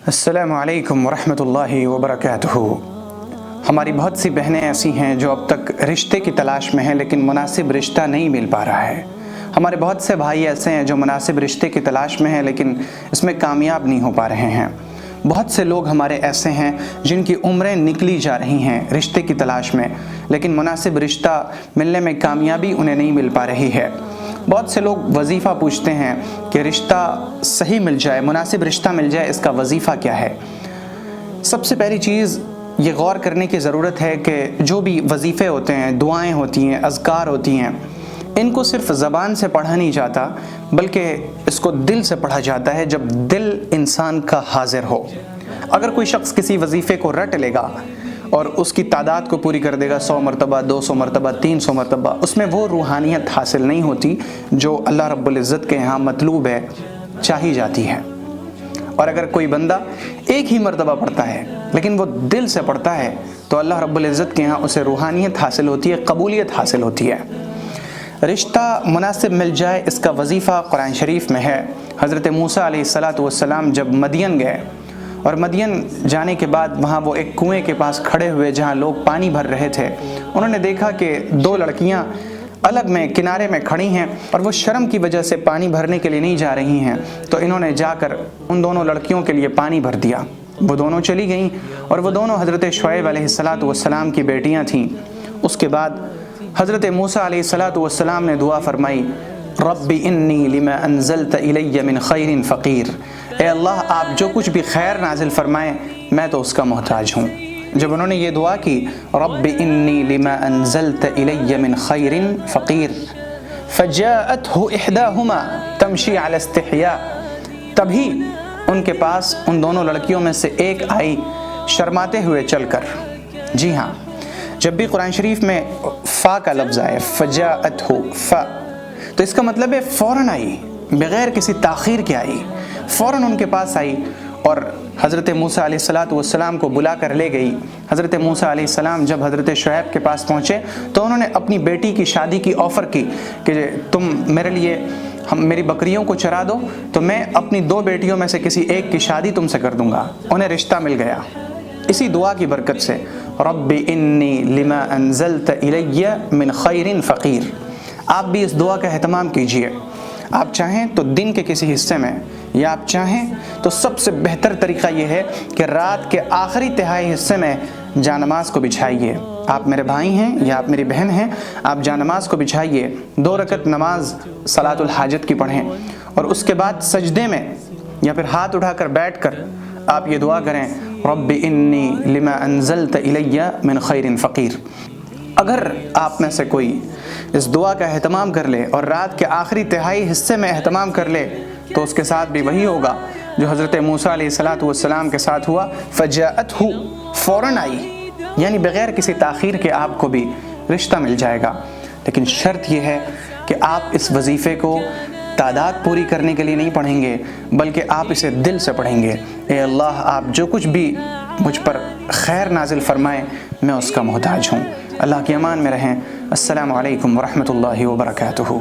السلام علیکم ورحمۃ اللہ وبرکاتہ۔ ہماری بہت سی بہنیں ایسی ہیں جو اب تک رشتے کی تلاش میں ہیں لیکن مناسب رشتہ نہیں مل پا رہا ہے۔ ہمارے بہت سے بھائی ایسے ہیں جو مناسب رشتے کی تلاش میں ہیں لیکن اس میں کامیاب نہیں ہو پا رہے ہیں۔ بہت سے لوگ ہمارے ایسے ہیں جن کی عمریں نکلی جا رہی ہیں رشتے کی تلاش میں، لیکن مناسب رشتہ ملنے میں کامیابی انہیں نہیں مل پا رہی ہے۔ بہت سے لوگ وظیفہ پوچھتے ہیں کہ رشتہ صحیح مل جائے، مناسب رشتہ مل جائے، اس کا وظیفہ کیا ہے؟ سب سے پہلی چیز یہ غور کرنے کی ضرورت ہے کہ جو بھی وظیفے ہوتے ہیں، دعائیں ہوتی ہیں، اذکار ہوتی ہیں، ان کو صرف زبان سے پڑھا نہیں جاتا بلکہ اس کو دل سے پڑھا جاتا ہے جب دل انسان کا حاضر ہو۔ اگر کوئی شخص کسی وظیفے کو رٹ لے گا اور اس کی تعداد کو پوری کر دے گا 100 مرتبہ، 200 مرتبہ، 300 مرتبہ، اس میں وہ روحانیت حاصل نہیں ہوتی جو اللہ رب العزت کے یہاں مطلوب ہے، چاہی جاتی ہے۔ اور اگر کوئی بندہ ایک ہی مرتبہ پڑھتا ہے لیکن وہ دل سے پڑھتا ہے تو اللہ رب العزت کے یہاں اسے روحانیت حاصل ہوتی ہے، قبولیت حاصل ہوتی ہے۔ رشتہ مناسب مل جائے، اس کا وظیفہ قرآن شریف میں ہے۔ حضرت موسیٰ علیہ السلام جب مدین گئے اور مدین جانے کے بعد وہاں وہ ایک کنویں کے پاس کھڑے ہوئے جہاں لوگ پانی بھر رہے تھے، انہوں نے دیکھا کہ 2 لڑکیاں الگ میں کنارے میں کھڑی ہیں اور وہ شرم کی وجہ سے پانی بھرنے کے لیے نہیں جا رہی ہیں، تو انہوں نے جا کر ان دونوں لڑکیوں کے لیے پانی بھر دیا۔ وہ دونوں چلی گئیں اور وہ دونوں حضرت شعیب علیہ السلام کی بیٹیاں تھیں۔ اس کے بعد حضرت موسیٰ علیہ السلام نے دعا فرمائی، رب انی لما انزلت الی من خیر فقیر، اے اللہ آپ جو کچھ بھی خیر نازل فرمائیں میں تو اس کا محتاج ہوں۔ جب انہوں نے یہ دعا کی رب انی لما انزلت الی من خیر فقیر فجاءته احداہما تمشی علی استحیاء، تبھی ان کے پاس ان دونوں لڑکیوں میں سے ایک آئی شرماتے ہوئے چل کر۔ جی ہاں، جب بھی قرآن شریف میں فا کا لفظ آئے، فجاءته فا، تو اس کا مطلب ہے فوراً آئی، بغیر کسی تاخیر کے آئی، فوراً ان کے پاس آئی اور حضرت موسیٰ علیہ السلام کو بلا کر لے گئی۔ حضرت موسیٰ علیہ السلام جب حضرت شعیب کے پاس پہنچے تو انہوں نے اپنی بیٹی کی شادی کی آفر کی کہ تم میرے لیے میری بکریوں کو چرا دو تو میں اپنی 2 بیٹیوں میں سے کسی ایک کی شادی تم سے کر دوں گا۔ انہیں رشتہ مل گیا اسی دعا کی برکت سے، رب انی لما انزلت الی من خیر فقیر۔ آپ بھی اس دعا کا اہتمام کیجئے۔ آپ چاہیں تو دن کے کسی حصے میں یا آپ چاہیں تو سب سے بہتر طریقہ یہ ہے کہ رات کے آخری تہائی حصے میں جانماز کو بچھائیے۔ آپ میرے بھائی ہیں یا آپ میری بہن ہیں، آپ جانماز کو بچھائیے، 2 رکعت نماز صلاۃ الحاجت کی پڑھیں اور اس کے بعد سجدے میں یا پھر ہاتھ اٹھا کر بیٹھ کر آپ یہ دعا کریں، رب انی لما انزلت الی من خیر فقیر۔ اگر آپ میں سے کوئی اس دعا کا اہتمام کر لے اور رات کے آخری تہائی حصے میں اہتمام کر لے تو اس کے ساتھ بھی وہی ہوگا جو حضرت موسیٰ علیہ السلام کے ساتھ ہوا، فجاءته، فوراً آئی، یعنی بغیر کسی تاخیر کے آپ کو بھی رشتہ مل جائے گا۔ لیکن شرط یہ ہے کہ آپ اس وظیفے کو تعداد پوری کرنے کے لیے نہیں پڑھیں گے بلکہ آپ اسے دل سے پڑھیں گے، اے اللہ آپ جو کچھ بھی مجھ پر خیر نازل فرمائیں میں اس کا محتاج ہوں۔ اللہ کی امان میں رہیں۔ السلام علیکم ورحمۃ اللہ وبرکاتہ۔